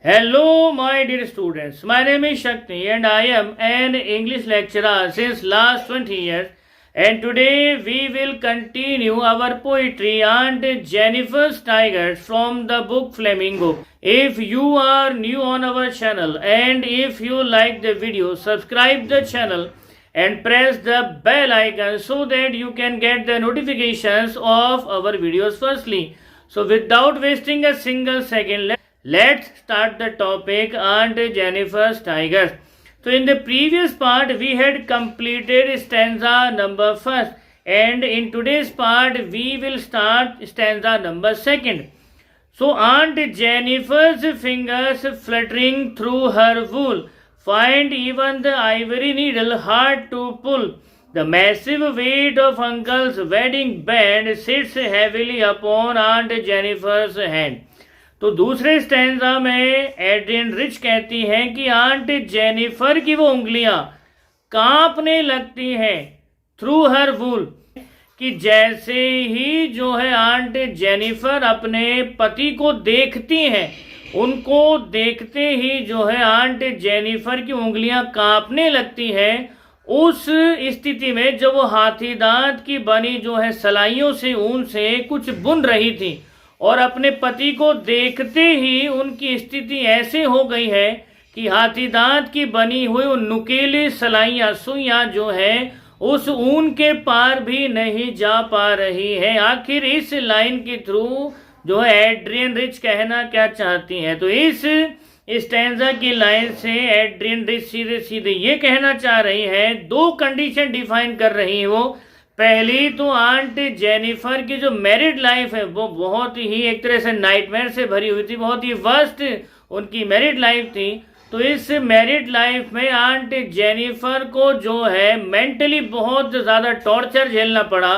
Hello, my dear students. My name is Shakti and I am an English lecturer since last 20 years. And today we will continue our poetry Aunt Jennifer's Tigers from the book Flamingo. If you are new on our channel and if you like the video, subscribe the channel and press the bell icon so that you can get the notifications of our videos firstly. So without wasting a single second, let's start the topic Aunt Jennifer's Tigers. So in the previous part we had completed stanza number 1 and in today's part we will start stanza number 2. So Aunt Jennifer's fingers fluttering through her wool find even the ivory needle hard to pull. The massive weight of Uncle's wedding band sits heavily upon Aunt Jennifer's hand. तो दूसरे stanza में Adrian rich कहती हैं कि aunt Jennifer की वो उंगलियां कांपने लगती हैं थ्रू हर वूल, कि जैसे ही जो है आंट जेनिफर अपने पति को देखती हैं, उनको देखते ही जो है आंट जेनिफर की उंगलियां कांपने लगती हैं। उस स्थिति में जब वो हाथी दांत की बनी जो है सलाइयों से ऊन से कुछ बुन रही थी और अपने पति को देखते ही उनकी स्थिति ऐसे हो गई है कि हाथी दांत की बनी हुई वो नुकीली सलाइयाँ सुइयाँ जो है उस ऊन के पार भी नहीं जा पा रही है। आखिर इस लाइन के थ्रू जो है एड्रियन रिच कहना क्या चाहती हैं? तो इस स्टैंजा की लाइन से एड्रियन रिच सीधे सीधे ये कहना चाह रही है, दो कंडीशन डिफाइन कर रही है वो। पहली तो आंट जेनिफर की जो मैरिड लाइफ है वो बहुत ही एक तरह से नाइटमेयर से भरी हुई थी, बहुत ही वर्स्ट उनकी मैरिड लाइफ थी। तो इस मैरिड लाइफ में आंट जेनिफर को जो है मेंटली बहुत ज़्यादा टॉर्चर झेलना पड़ा।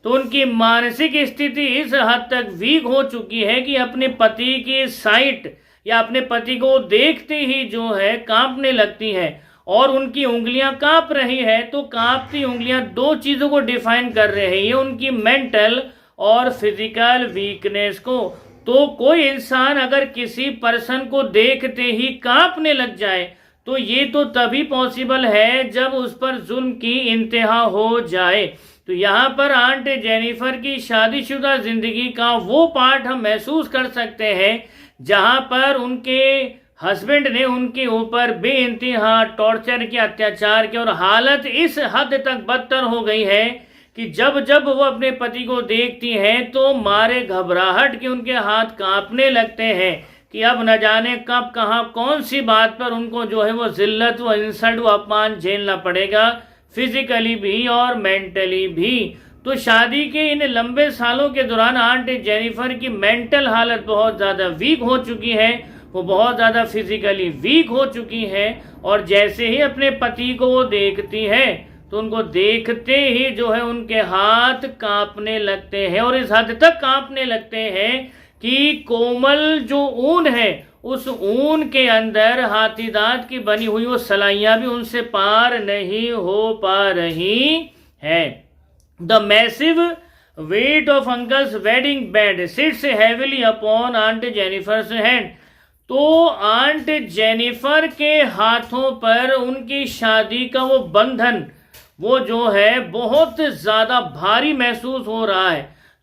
तो उनकी मानसिक स्थिति इस हद तक वीक हो चुकी है कि अपने पति की साइट या अपने पति को देखते ही जो है कांपने लगती है और उनकी उंगलियां कांप रही है। तो कांपती उंगलियां दो चीज़ों को डिफाइन कर रही है, उनकी मेंटल और फिजिकल वीकनेस को। तो कोई इंसान अगर किसी पर्सन को देखते ही कांपने लग जाए तो ये तो तभी पॉसिबल है जब उस पर जुल्म की इंतहा हो जाए। तो यहाँ पर आंट जेनिफर की शादीशुदा जिंदगी का वो पार्ट हम महसूस कर सकते हैं जहाँ पर उनके हस्बैंड ने उनके ऊपर बेइंतहा टॉर्चर किया, अत्याचार किया और हालत इस हद तक बदतर हो गई है कि जब जब वो अपने पति को देखती हैं तो मारे घबराहट के उनके हाथ कांपने लगते हैं कि अब न जाने कब कहाँ कौन सी बात पर उनको जो है वो जिल्लत व इंसल्ट व अपमान झेलना पड़ेगा, फिजिकली भी और मेंटली भी। तो शादी के इन लंबे सालों के दौरान आंट जेनिफर की मेंटल हालत बहुत ज़्यादा वीक हो चुकी है, वो बहुत ज़्यादा फिजिकली वीक हो चुकी है। और जैसे ही अपने पति को वो देखती है तो उनको देखते ही जो है उनके हाथ कांपने लगते हैं और इस हद तक कांपने लगते हैं कि कोमल जो ऊन है उस ऊन के अंदर हाथी दांत की बनी हुई वो सलाइयाँ भी उनसे पार नहीं हो पा रही है। The massive weight of uncle's wedding band sits heavily upon aunt Jennifer's hand. तो आंट जेनिफर के हाथों पर उनकी शादी का वो बंधन वो जो है बहुत ज़्यादा भारी महसूस हो रहा है।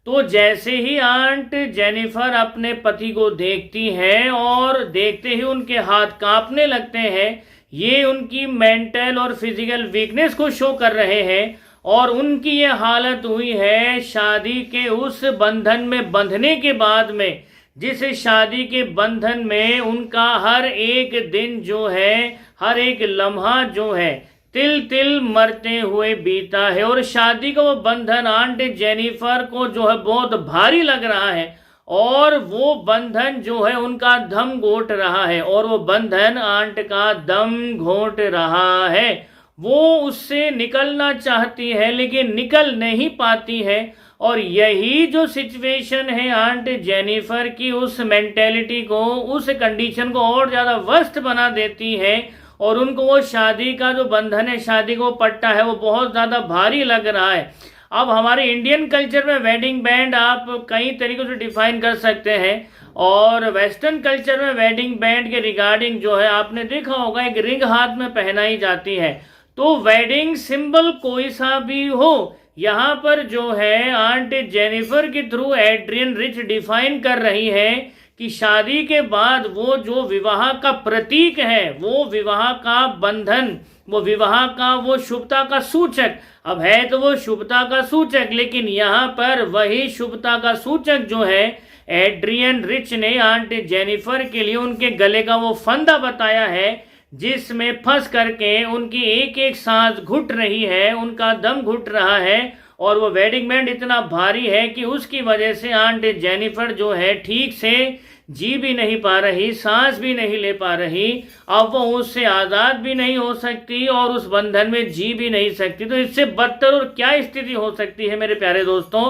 तो जैसे ही आंट जेनिफर अपने पति को देखती हैं और देखते ही उनके हाथ कांपने लगते हैं, ये उनकी मेंटल और फिजिकल वीकनेस को शो कर रहे हैं। और उनकी ये हालत हुई है शादी के उस बंधन में बंधने के बाद में, जिस शादी के बंधन में उनका हर एक दिन जो है, हर एक लम्हा जो है तिल तिल मरते हुए बीता है। और शादी का वो बंधन आंट जेनिफर को जो है बहुत भारी लग रहा है और वो बंधन जो है उनका दम घोट रहा है और वो बंधन आंट का दम घोट रहा है। वो उससे निकलना चाहती है लेकिन निकल नहीं पाती है। और यही जो सिचुएशन है आंट जेनिफर की उस मेंटेलिटी को, उस कंडीशन को और ज़्यादा वर्स्ट बना देती है और उनको वो शादी का जो बंधन है, शादी को पट्टा है वो बहुत ज़्यादा भारी लग रहा है। अब हमारे इंडियन कल्चर में वेडिंग बैंड आप कई तरीकों से डिफाइन कर सकते हैं, और वेस्टर्न कल्चर में वेडिंग बैंड के रिगार्डिंग जो है आपने देखा होगा एक रिंग हाथ में पहनाई जाती है। तो वेडिंग सिंबल कोई सा भी हो, यहाँ पर जो है आंट जेनिफर के थ्रू एड्रियन रिच डिफाइन कर रही है कि शादी के बाद वो जो विवाह का प्रतीक है, वो विवाह का बंधन, वो विवाह का वो शुभता का सूचक, अब है तो वो शुभता का सूचक, लेकिन यहाँ पर वही शुभता का सूचक जो है एड्रियन रिच ने आंट जेनिफर के लिए उनके गले का वो फंदा बताया है, जिसमें फंस करके उनकी एक एक सांस घुट रही है, उनका दम घुट रहा है, और वो वेडिंग बैंड इतना भारी है कि उसकी वजह से आंट जेनिफर जो है ठीक से जी भी नहीं पा रही, सांस भी नहीं ले पा रही, अब वो उससे आज़ाद भी नहीं हो सकती और उस बंधन में जी भी नहीं सकती। तो इससे बदतर और क्या स्थिति हो सकती है मेरे प्यारे दोस्तों,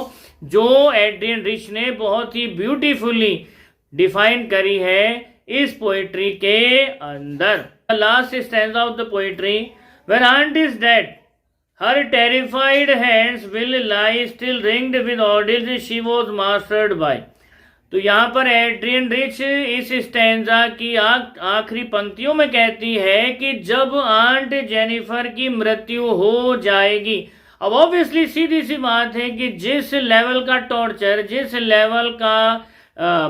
जो एड्रियन रिच ने बहुत ही ब्यूटीफुली डिफाइन करी है इस पोइट्री के अंदर। Last stanza of the poetry, when aunt is dead her terrified hands will lie still ringed with ordeals she was mastered by. तो यहाँ पर एड्रियन रिच इस स्टैंजा की आखिरी पंक्तियों में कहती है कि जब आंट जेनिफर की मृत्यु हो जाएगी, अब ऑब्वियसली सीधी सी बात है कि जिस लेवल का टॉर्चर, जिस लेवल का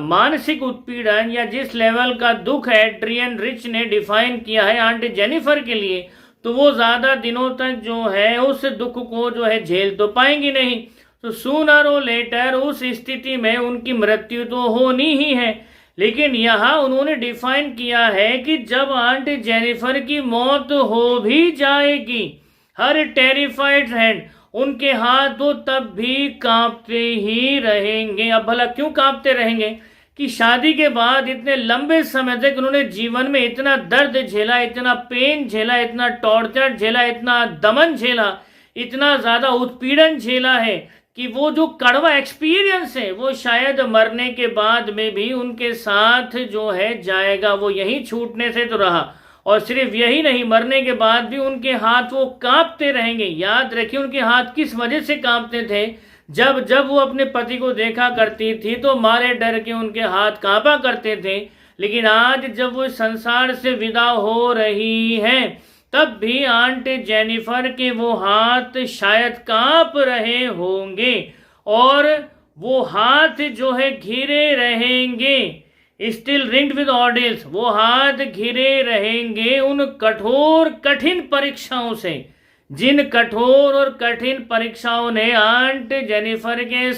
मानसिक उत्पीड़न या जिस लेवल का दुख एड्रियन रिच ने डिफाइन किया है आंट जेनिफर के लिए, तो वो ज़्यादा दिनों तक जो है उस दुख को जो है झेल तो पाएंगी नहीं। तो सूनर और लेटर उस स्थिति में उनकी मृत्यु तो होनी ही है, लेकिन यहाँ उन्होंने डिफाइन किया है कि जब आंट जेनिफर की मौत हो भी जाएगी, हर टेरिफाइड हैंड, उनके हाथ तो तब भी कांपते ही रहेंगे। अब भला क्यों कांपते रहेंगे कि शादी के बाद इतने लंबे समय तक उन्होंने जीवन में इतना दर्द झेला, इतना पेन झेला, इतना टॉर्चर झेला, इतना दमन झेला, इतना ज़्यादा उत्पीड़न झेला है कि वो जो कड़वा एक्सपीरियंस है वो शायद मरने के बाद में भी उनके साथ जो है जाएगा, वो यहीं छूटने से तो रहा। और सिर्फ यही नहीं, मरने के बाद भी उनके हाथ वो कांपते रहेंगे। याद रखिए उनके हाथ किस वजह से कांपते थे, जब जब वो अपने पति को देखा करती थी तो मारे डर के उनके हाथ कांपा करते थे, लेकिन आज जब वो संसार से विदा हो रही हैं तब भी आंट जेनिफर के वो हाथ शायद कांप रहे होंगे, और वो हाथ जो है घिरे रहेंगे, स्टिल रिंग्ड विद ऑर्डिल्स, वो हाथ घिरे रहेंगे उन कठोर कठिन परीक्षाओं से, जिन कठोर और कठिन परीक्षाओं ने आंट जेनिफर के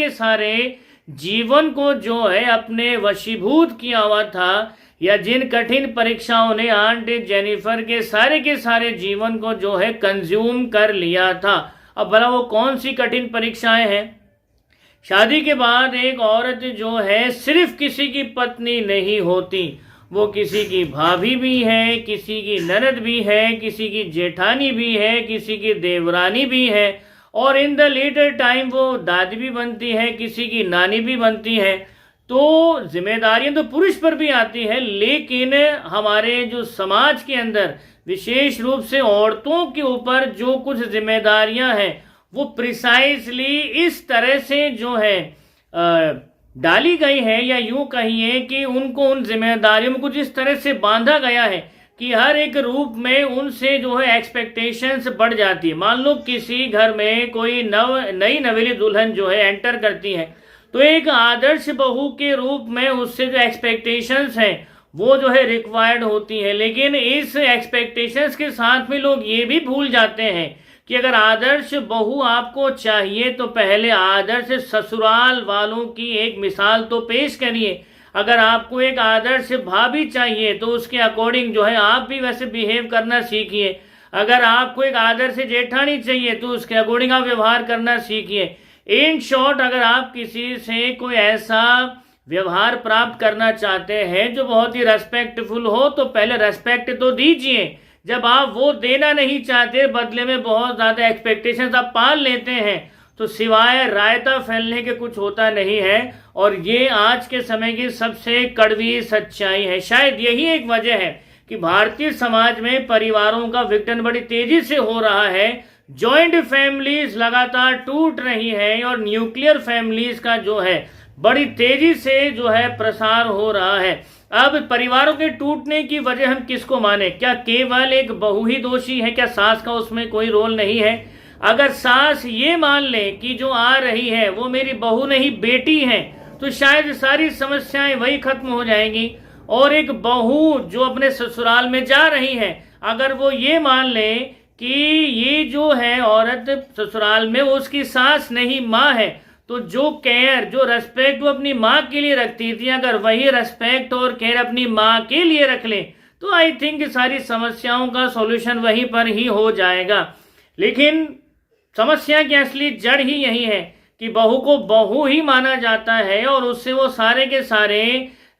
सारे जीवन को जो है अपने वशीभूत किया हुआ था, या जिन कठिन परीक्षाओं ने आंट जेनिफर के सारे जीवन को जो है कंज्यूम कर लिया था। अब भला वो कौन सी कठिन परीक्षाएं हैं? शादी के बाद एक औरत जो है सिर्फ किसी की पत्नी नहीं होती, वो किसी की भाभी भी है, किसी की ननद भी है, किसी की जेठानी भी है, किसी की देवरानी भी है, और इन द लेटर टाइम वो दादी भी बनती है, किसी की नानी भी बनती है। तो जिम्मेदारियां तो पुरुष पर भी आती है, लेकिन हमारे जो समाज के अंदर विशेष रूप से औरतों के ऊपर जो कुछ जिम्मेदारियां हैं वो प्रिसाइसली इस तरह से जो है डाली गई है, या यूं कहिए कि उनको उन जिम्मेदारियों में कुछ इस तरह से बांधा गया है कि हर एक रूप में उनसे जो है एक्सपेक्टेशंस बढ़ जाती है। मान लो किसी घर में कोई नई नवेली दुल्हन जो है एंटर करती है, तो एक आदर्श बहू के रूप में उससे जो एक्सपेक्टेशंस हैं वो जो है रिक्वायर्ड होती है, लेकिन इस एक्सपेक्टेशंस के साथ में लोग ये भी भूल जाते हैं कि अगर आदर्श बहू आपको चाहिए तो पहले आदर्श ससुराल वालों की एक मिसाल तो पेश करिए। अगर आपको एक आदर्श भाभी चाहिए तो उसके अकॉर्डिंग जो है आप भी वैसे बिहेव करना सीखिए। अगर आपको एक आदर्श जेठानी चाहिए तो उसके अकॉर्डिंग आप व्यवहार करना सीखिए। इन शॉर्ट, अगर आप किसी से कोई ऐसा व्यवहार प्राप्त करना चाहते हैं जो बहुत ही रेस्पेक्टफुल हो, तो पहले रेस्पेक्ट तो दीजिए। जब आप वो देना नहीं चाहते, बदले में बहुत ज़्यादा एक्सपेक्टेशंस आप पाल लेते हैं, तो सिवाय रायता फैलने के कुछ होता नहीं है। और ये आज के समय की सबसे कड़वी सच्चाई है। शायद यही एक वजह है कि भारतीय समाज में परिवारों का विघटन बड़ी तेजी से हो रहा है, जॉइंट फैमिलीज लगातार टूट रही हैं और न्यूक्लियर फैमिलीज का जो है बड़ी तेजी से जो है प्रसार हो रहा है। अब परिवारों के टूटने की वजह हम किसको माने? क्या केवल एक बहू ही दोषी है? क्या सास का उसमें कोई रोल नहीं है? अगर सास ये मान ले कि जो आ रही है वो मेरी बहू नहीं बेटी है, तो शायद सारी समस्याएं वही खत्म हो जाएंगी। और एक बहू जो अपने ससुराल में जा रही है, अगर वो ये मान ले कि ये जो है औरत ससुराल में उसकी सास नहीं माँ है, तो जो केयर जो रेस्पेक्ट वो अपनी माँ के लिए रखती थी, अगर वही रेस्पेक्ट और केयर अपनी माँ के लिए रख ले, तो आई थिंक सारी समस्याओं का सॉल्यूशन वहीं पर ही हो जाएगा। लेकिन समस्या की असली जड़ ही यही है कि बहू को बहू ही माना जाता है और उससे वो सारे के सारे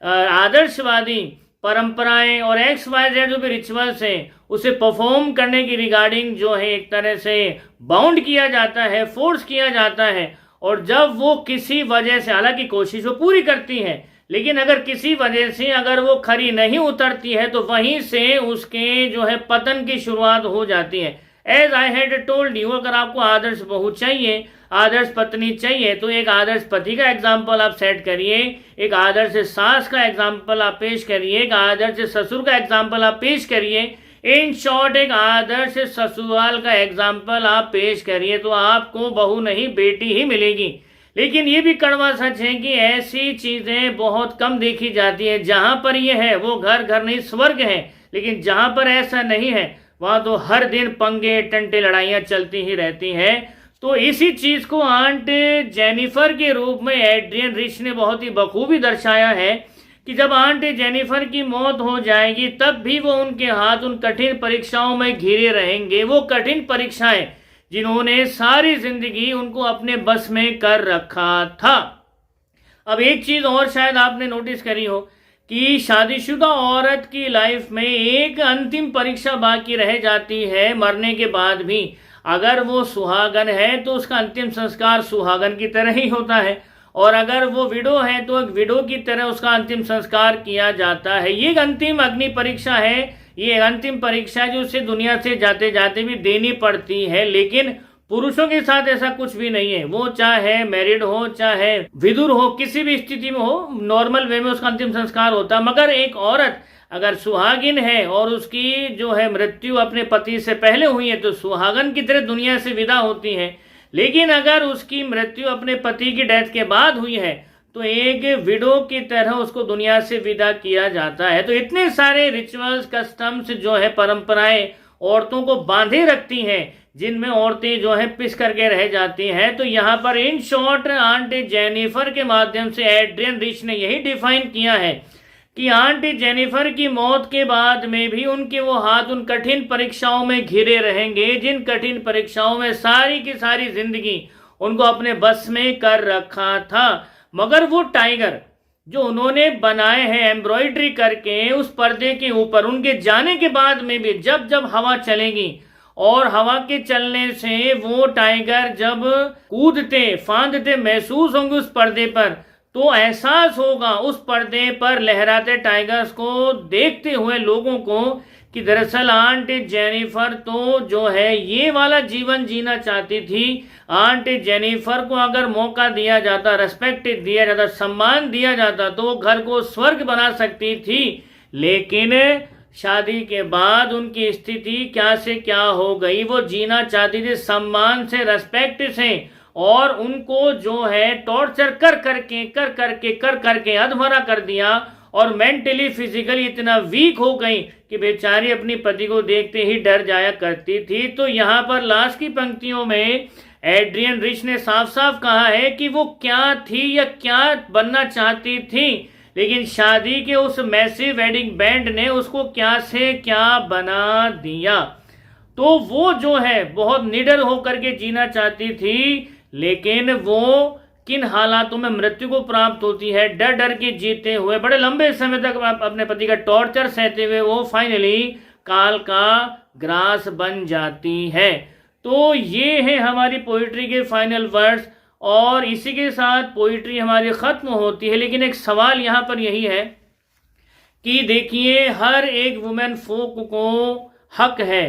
आदर्शवादी परंपराएं और XYZ जो भी रिचुअल्स हैं उसे परफॉर्म करने की रिगार्डिंग जो है एक तरह से बाउंड किया जाता है, फोर्स किया जाता है। और जब वो किसी वजह से, हालांकि कोशिश वो पूरी करती है, लेकिन अगर किसी वजह से अगर वो खरी नहीं उतरती है तो वहीं से उसके जो है पतन की शुरुआत हो जाती है। As I had told you, अगर आपको आदर्श बहू चाहिए, आदर्श पत्नी चाहिए, तो एक आदर्श पति का एग्जाम्पल आप सेट करिए, एक आदर्श सास का एग्जाम्पल आप पेश करिए, एक आदर्श ससुर का एग्जाम्पल आप पेश करिए, इन शॉर्ट एक आदर्श ससुराल का एग्जाम्पल आप पेश करिए, तो आपको बहू नहीं बेटी ही मिलेगी। लेकिन ये भी कड़वा सच है कि ऐसी चीजें बहुत कम देखी जाती है। जहां पर ये है वो घर घर नहीं स्वर्ग है, लेकिन जहां पर ऐसा नहीं है वहां तो हर दिन पंगे टंटे लड़ाइयां चलती ही रहती हैं। तो इसी चीज को आंट जेनिफर के रूप में एड्रियन रिच ने बहुत ही बखूबी दर्शाया है कि जब आंट जेनिफर की मौत हो जाएगी तब भी वो उनके हाथ उन कठिन परीक्षाओं में घिरे रहेंगे। वो कठिन परीक्षाएं जिन्होंने सारी जिंदगी उनको अपने बस में कर रखा था। अब एक चीज और शायद आपने नोटिस करी हो कि शादीशुदा औरत की लाइफ में एक अंतिम परीक्षा बाकी रह जाती है मरने के बाद भी। अगर वो सुहागन है तो उसका अंतिम संस्कार सुहागन की तरह ही होता है, और अगर वो विडो है तो एक विडो की तरह उसका अंतिम संस्कार किया जाता है। ये एक अंतिम अग्नि परीक्षा है, ये एक अंतिम परीक्षा है जो उसे दुनिया से जाते जाते भी देनी पड़ती है। लेकिन पुरुषों के साथ ऐसा कुछ भी नहीं है। वो चाहे मैरिड हो चाहे विदुर हो, किसी भी स्थिति में हो, नॉर्मल वे में उसका अंतिम संस्कार होता है। मगर एक औरत अगर सुहागिन है और उसकी जो है मृत्यु अपने पति से पहले हुई है तो सुहागन की तरह दुनिया से विदा होती है। लेकिन अगर उसकी मृत्यु अपने पति की डेथ के बाद हुई है तो एक विडो की तरह उसको दुनिया से विदा किया जाता है। तो इतने सारे रिचुअल्स कस्टम्स जो है परंपराएं औरतों को बांधे रखती हैं, जिनमें औरतें जो है पिस करके रह जाती हैं। तो यहाँ पर इन शॉर्ट आंट जेनिफर के माध्यम से एड्रियन रिच ने यही डिफाइन किया है कि आंट जेनिफर की मौत के बाद में भी उनके वो हाथ उन कठिन परीक्षाओं में घिरे रहेंगे, जिन कठिन परीक्षाओं में सारी की सारी जिंदगी उनको अपने बस में कर रखा था। मगर वो टाइगर जो उन्होंने बनाए हैं एम्ब्रॉयडरी करके उस पर्दे के ऊपर, उनके जाने के बाद में भी जब जब हवा चलेगी और हवा के चलने से वो टाइगर जब कूदते फांदते महसूस होंगे उस पर्दे पर, तो एहसास होगा उस पर्दे पर लहराते टाइगर्स को देखते हुए लोगों को कि दरअसल आंट जेनिफर तो जो है ये वाला जीवन जीना चाहती थी। आंट जेनिफर को अगर मौका दिया जाता, रेस्पेक्ट दिया जाता, सम्मान दिया जाता तो वो घर को स्वर्ग बना सकती थी। लेकिन शादी के बाद उनकी स्थिति क्या से क्या हो गई। वो जीना चाहती थी सम्मान से, रेस्पेक्ट से, और उनको जो है टॉर्चर कर करके अधमरा कर दिया और मेंटली फिजिकली इतना वीक हो गई कि बेचारी अपनी पति को देखते ही डर जाया करती थी। तो यहाँ पर लास्ट की पंक्तियों में एड्रियन रिच ने साफ साफ कहा है कि वो क्या थी या क्या बनना चाहती थी, लेकिन शादी के उस मैसिव वेडिंग बैंड ने उसको क्या से क्या बना दिया। तो वो जो है बहुत निडर होकर के जीना चाहती थी, लेकिन वो किन हालातों में मृत्यु को प्राप्त होती है, डर डर के जीते हुए बड़े लंबे समय तक अपने पति का टॉर्चर सहते हुए वो फाइनली काल का ग्रास बन जाती है। तो ये है हमारी पोइट्री के फाइनल वर्ड्स और इसी के साथ पोइट्री हमारी खत्म होती है। लेकिन एक सवाल यहाँ पर यही है कि देखिए हर एक वुमेन फोक को हक है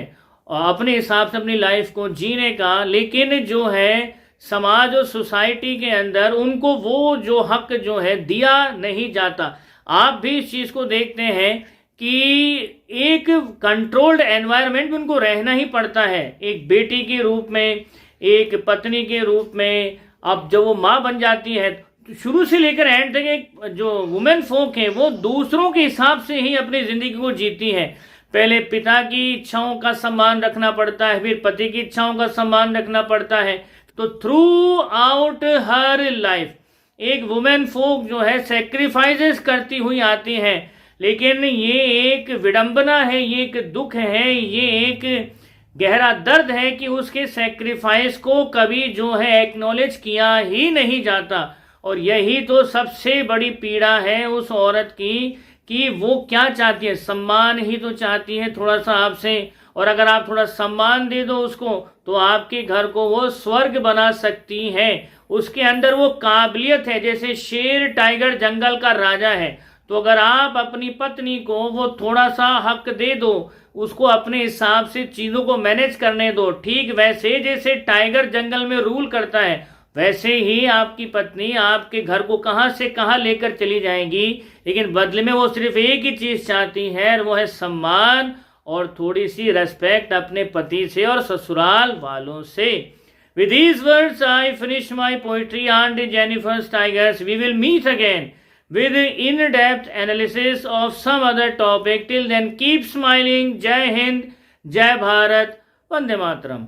अपने हिसाब से अपनी लाइफ को जीने का, लेकिन जो है समाज और सोसाइटी के अंदर उनको वो जो हक जो है दिया नहीं जाता। आप भी इस चीज़ को देखते हैं कि एक कंट्रोल्ड एनवायरनमेंट में उनको रहना ही पड़ता है, एक बेटी के रूप में, एक पत्नी के रूप में। अब जब वो माँ बन जाती है तो शुरू से लेकर एंड तक एक जो वुमेन फोक है वो दूसरों के हिसाब से ही अपनी जिंदगी को जीती है। पहले पिता की इच्छाओं का सम्मान रखना पड़ता है, फिर पति की इच्छाओं का सम्मान रखना पड़ता है। तो थ्रू आउट हर लाइफ एक वुमेन फोक जो है सेक्रीफाइसेस करती हुई आती है। लेकिन ये एक विडंबना है, ये एक दुख है, ये एक गहरा दर्द है कि उसके सेक्रीफाइस को कभी जो है एक्नॉलेज किया ही नहीं जाता। और यही तो सबसे बड़ी पीड़ा है उस औरत की कि वो क्या चाहती है, सम्मान ही तो चाहती है थोड़ा सा आपसे। और अगर आप थोड़ा सम्मान दे दो उसको तो आपके घर को वो स्वर्ग बना सकती है। उसके अंदर वो काबिलियत है, जैसे शेर टाइगर जंगल का राजा है। तो अगर आप अपनी पत्नी को वो थोड़ा सा हक दे दो, उसको अपने हिसाब से चीज़ों को मैनेज करने दो, ठीक वैसे जैसे टाइगर जंगल में रूल करता है, वैसे ही आपकी पत्नी आपके घर को कहाँ से कहाँ लेकर चली जाएगी। लेकिन बदले में वो सिर्फ एक ही चीज़ चाहती है, वो है सम्मान और थोड़ी सी रेस्पेक्ट अपने पति से और ससुराल वालों से। With these words, I finish my poetry on Jennifer's Tigers. We will meet again with in-depth analysis of some other topic. Till then, keep smiling. Jai Hind, Jai Bharat, Vande Mataram.